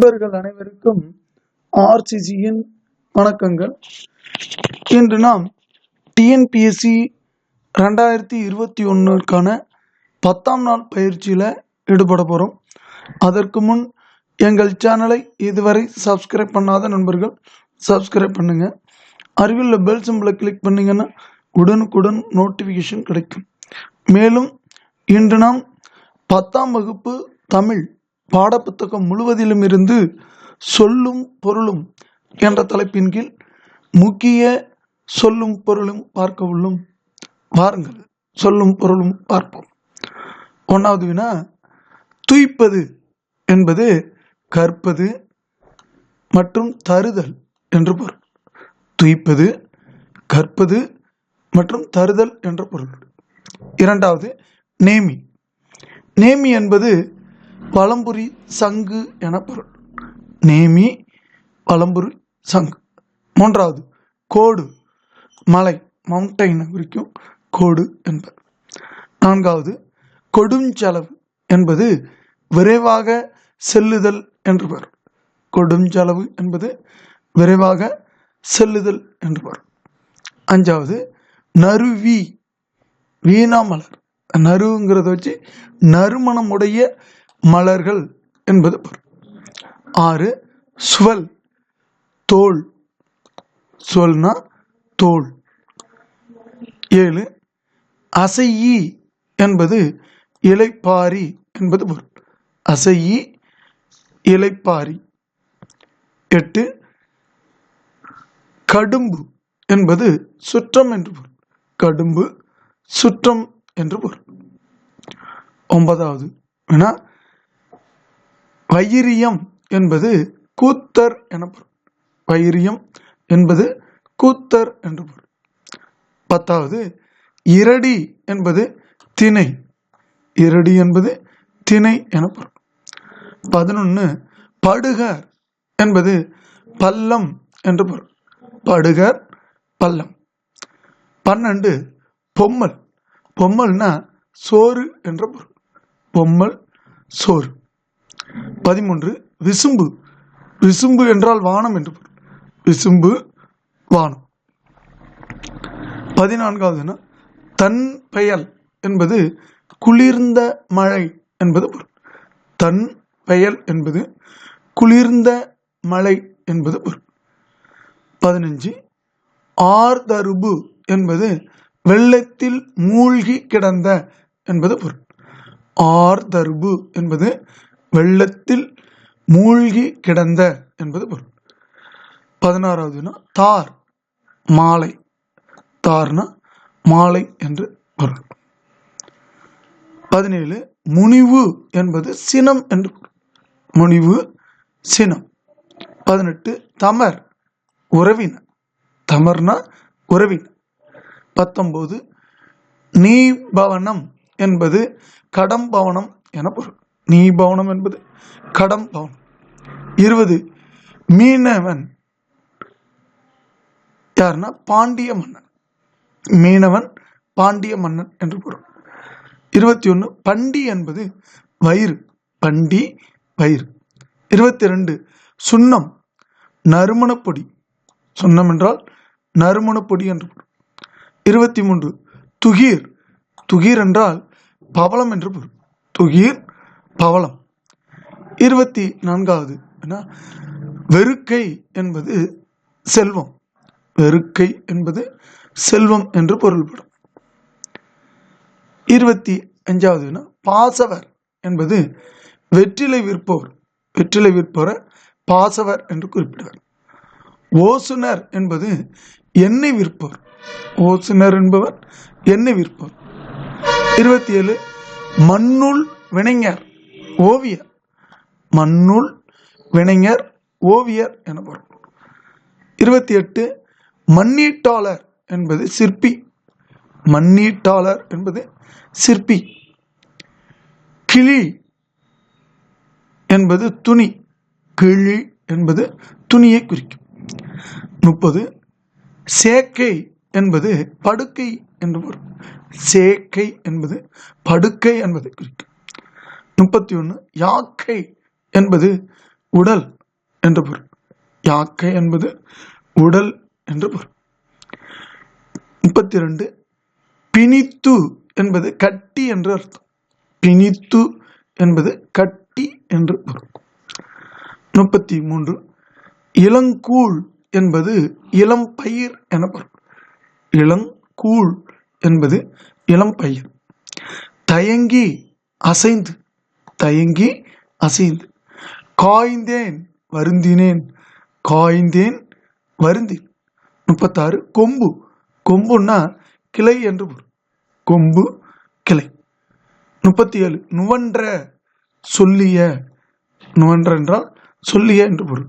நண்பர்கள் அனைவருக்கும் ஆர்சிசியின் வணக்கங்கள். இன்று நாம் டிஎன்பிஎஸ்சி 2021க்கான 10ஆம் நாள் பயிற்சியில் ஈடுபட போகிறோம். அதற்கு முன் எங்கள் சேனலை இதுவரை சப்ஸ்கிரைப் பண்ணாத நண்பர்கள் சப்ஸ்கிரைப் பண்ணுங்க. அருகில் பெல் சிம்பிளை கிளிக் பண்ணிங்கன்னா உடனுக்குடன் நோட்டிஃபிகேஷன் கிடைக்கும். மேலும் இன்று நாம் 10ஆம் வகுப்பு தமிழ் பாடப்புத்தகம் முழுவதிலும் இருந்து சொல்லும் பொருளும் என்ற தலைப்பின் கீழ் முக்கிய சொல்லும் பொருளும் பார்க்க உள்ளோம். வாருங்கள், சொல்லும் பொருளும் பார்ப்போம். 1வது வினா, துய்ப்பது என்பது கற்பது மற்றும் தருதல் என்று பொருள். துய்ப்பது, கற்பது மற்றும் தருதல் என்ற பொருள். 2வது, நேமி. நேமி என்பது வலம்புரி சங்கு என பொருள். நேமி, வலம்புரி சங்கு. 3வது, கோடு. மலை, மவுண்டைனை குறிக்கும் கோடு என்பது. 4வது, கொடுஞ்செலவு என்பது விரைவாக செல்லுதல் என்று பொருள். கொடுஞ்செலவு என்பது விரைவாக செல்லுதல் என்று பொருள். 5வது, நறுவி. வீணா மலர். நறுங்கிறத வச்சு நறுமணமுடைய மலர்கள் என்பது பொருள். 6, சுவல். தோல். சுவல்னா தோல். 7, அசையி என்பது இலைப்பாரி என்பது பொருள். அசையி, இலைப்பாரி. 8, கடும்பு என்பது சுற்றம் என்று பொருள். கடும்பு, சுற்றம் என்று பொருள். 9வது வினா, வைரியம் என்பது கூத்தர் என பொருள். வைரியம் என்பது கூத்தர் என்று பொருள். 10வது, இரடி என்பது திணை. இரடி என்பது திணை என பொருள். 11, படுகர் என்பது பள்ளம் என்று பொருள். படுகர், பள்ளம். 12, பொம்மல். பொம்மல்னா சோறு என்ற பொருள். பொம்மல், சோறு. 13, விசும்பு. விசும்பு என்றால் வானம் என்று பொருள். விசும்பு, வானம். 14வது, தன் பெயல் என்பது குளிர்ந்த மழை என்பது பொருள். தன் பெயல் என்பது குளிர்ந்த மழை என்பது பொருள். 15, ஆர்தருபு என்பது வெள்ளத்தில் மூழ்கி கிடந்த என்பது பொருள். ஆர்தருபு என்பது வெள்ளத்தில் மூழ்கி கிடந்த என்பது பொருள். 16வது, தார். மாலை. தார்னா மாலை என்று பொருள். 17, முனிவு என்பது சினம் என்று பொருள். முனிவு, சினம். 18, தமர். உறவினர். தமர்னா உறவினர். 19, நீபவனம் என்பது கடம்பவனம் என பொருள். நீபவனம் என்பது கடம்பவனம். 20, மீனவன். யாருன்னா பாண்டிய மன்னன். மீனவன், பாண்டிய மன்னன் என்று பொருள். 21, பண்டி என்பது வயிறு. பண்டி, வயிறு. 22, சுண்ணம். நறுமணப்பொடி. சுண்ணம் என்றால் நறுமணப்பொடி என்று பொருள். 23, துகீர். துகீர் என்றால் பவளம் என்று பொருள். துகீர், பவளம். 24வது, வெறுக்கை என்பது செல்வம். வெறுக்கை என்பது செல்வம் என்று பொருள்படும். 25வது, பாசவர் என்பது வெற்றிலை விற்பவர். வெற்றிலை விற்பவரை பாசவர் என்று குறிப்பிடுவர். ஓசுனர் என்பது எண்ணெய் விற்பவர். ஓசுனர் என்பவர் எண்ணெய் விற்பவர். 27, மண்ணுள் வினைஞர். ஓவியர். மண்ணுள் வினைஞர், ஓவியர் என பொருள். 28, மண்ணீட்டாளர் என்பது சிற்பி. மண்ணீட்டாளர் என்பது சிற்பி. கிளி என்பது துணி. கிளி என்பது துணியை குறிக்கும். 30, சேக்கை என்பது படுக்கை என்று பொருள். சேக்கை என்பது படுக்கை என்பதை குறிக்கும். 31, யாக்கை என்பது உடல் என்று பொருள். யாக்கை என்பது உடல் என்று பொருள். 32 பிணித்து என்பது கட்டி என்று அர்த்தம். பிணித்து என்பது கட்டி என்று பொருள். 33 இளங்கூழ் என்பது இளம் பயிர் என பொருள். இளங்கூழ் என்பது இளம் பயிர். தயங்கி அசைந்து, தயங்கி அசைந்து. காய்ந்தேன் வருந்தினேன், காய்ந்தேன் வருந்தேன். 36 கொம்பு, கொம்புன்னா கிளை என்று பொருள். கொம்பு கிளை. 37 நுவன்ற சொல்லிய, நுவன்ற என்றால் சொல்லிய என்று பொருள்.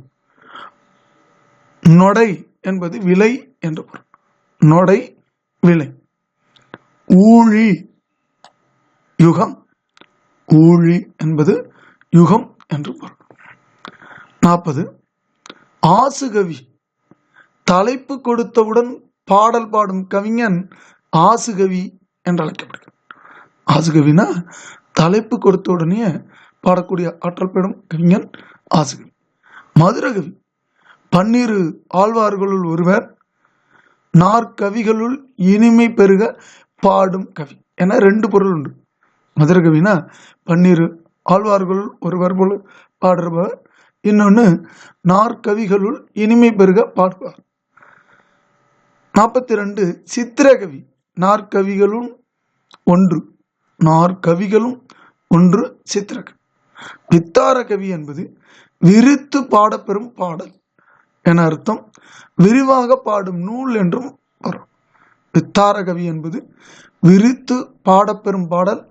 நொடை என்பது விலை என்று பொருள். நொடை விலை. ஊழி யுகம், ஊழி என்பது யுகம் என்று பொருள். 40 ஆசுகவி, தலைப்பு கொடுத்தவுடன் பாடல் பாடும் கவிஞன் ஆசுகவி என்று அழைக்கப்படுகிறார். ஆசுகவினா தலைப்பு கொடுத்த உடனே பாடக்கூடிய ஆற்றல் பெறும் கவிஞன் ஆசுகவி. மதுரகவி, 12 ஆழ்வார்களுள் ஒருவர், நாற்கவிகளுள் இனிமை பெருக பாடும் கவி என 2 பொருள் உண்டு. மதுரகவினா 12 ஆழ்வார்களுள் ஒருவர் போல பாடுபவர், இன்னொன்று நாற்கவிகளுள் இனிமை பெருக பாடுவார். 42 சித்திரகவி, நாற்கவிகளும் ஒன்று, நாற்கவிகளும் ஒன்று சித்திரகவி. வித்தார கவி என்பது விரித்து பாடப்பெறும் பாடல் என அர்த்தம். விரிவாக பாடும் நூல் என்றும் வரும். வித்தார கவி என்பது விரித்து பாடப்பெறும் பாடல்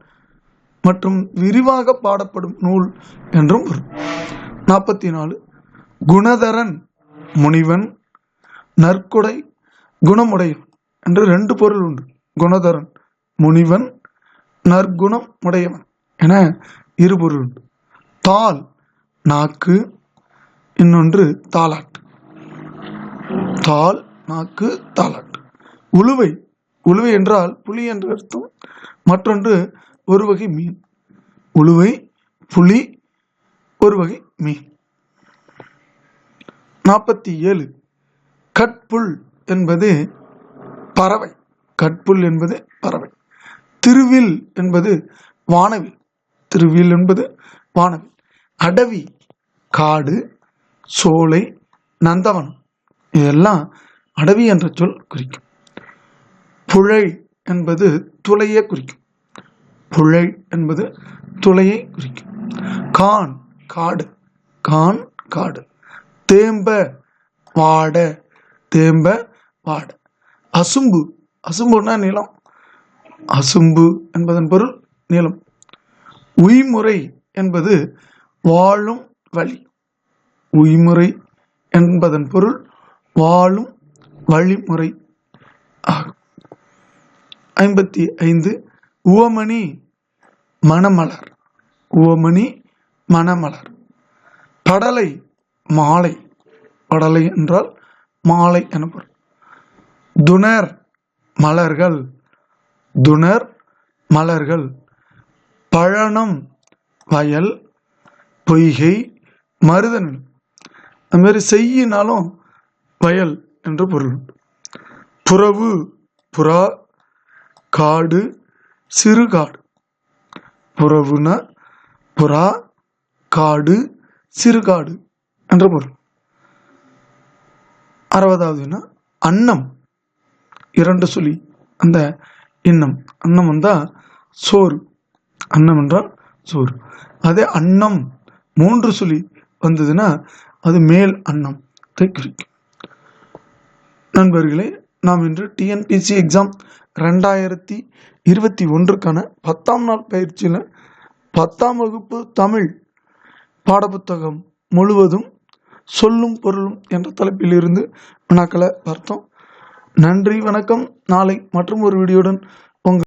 மற்றும் விரிவாக பாடப்படும் நூல் என்றும் வரும். 44 குணதரன், முனிவன், நற்கொடை, குணமுடையவன் என்று 2 பொருள் உண்டு. குணதரன் முனிவன், நற்குணம் உடையவன் என 2 பொருள் உண்டு. தாள் நாக்கு, இன்னொன்று தாலாட்டு. தாள் நாக்கு தாலாட்டு. உளுவை, உளுவை என்றால் புலி என்று அர்த்தம். மற்றொன்று ஒரு வகை மீன். உளுவை புலி ஒரு வகை மீன். 47 கட்புல் என்பது பறவை. கட்புல் என்பது பறவை. திருவில் என்பது வானவில். திருவில் என்பது வானவில். அடவி காடு, சோலை, நந்தவனம் இதெல்லாம் அடவி என்ற சொல் குறிக்கும். புழை என்பது துளையை குறிக்கும். புழை என்பது துளையை குறிக்கும். கான் காடு, கான் காடு. தேம்ப வாட, தேம்ப வாட. அசும்பு, அசும்புனா நிலம். அசும்பு என்பதன் பொருள் நிலம். உய்முறை என்பது வாழும் வழி. உய்முறை என்பதன் பொருள் வாழும் வழிமுறை ஆகும். 55 உவமணி மணமலர், உவமணி மணமலர். படலை மாலை, படலை என்றால் மாலை என பொருள். துணர் மலர்கள், துணர் மலர்கள். பழனம் வயல், பொய்கை, மருதன். அது மாதிரி செய்யினாலும் வயல் என்று பொருள். புறவு புறா, காடு சிறுகாடு. புறவுனா புறா, காடு, சிறுகாடு என்ற பொருள். 60வது அன்னம், 2 சொல்லி அந்த இன்னம். அன்னம் வந்தால் சோறு, அன்னம் என்றால் சோறு. அதே அன்னம் 3 சொல்லி வந்ததுன்னா அது மேல் அன்னத்தை குறிக்கும். நண்பர்களே, நாம் இன்று டிஎன்பிசி எக்ஸாம் 2021க்கான 10ஆம் நாள் பயிற்சியில் 10ஆம் வகுப்பு தமிழ் பாடப்புத்தகம் முழுவதும் சொல்லும் பொருளும் என்ற தலைப்பில் இருந்து வினாக்களை பார்த்தோம். நன்றி, வணக்கம். நாளை மற்றும் ஒரு வீடியோடன்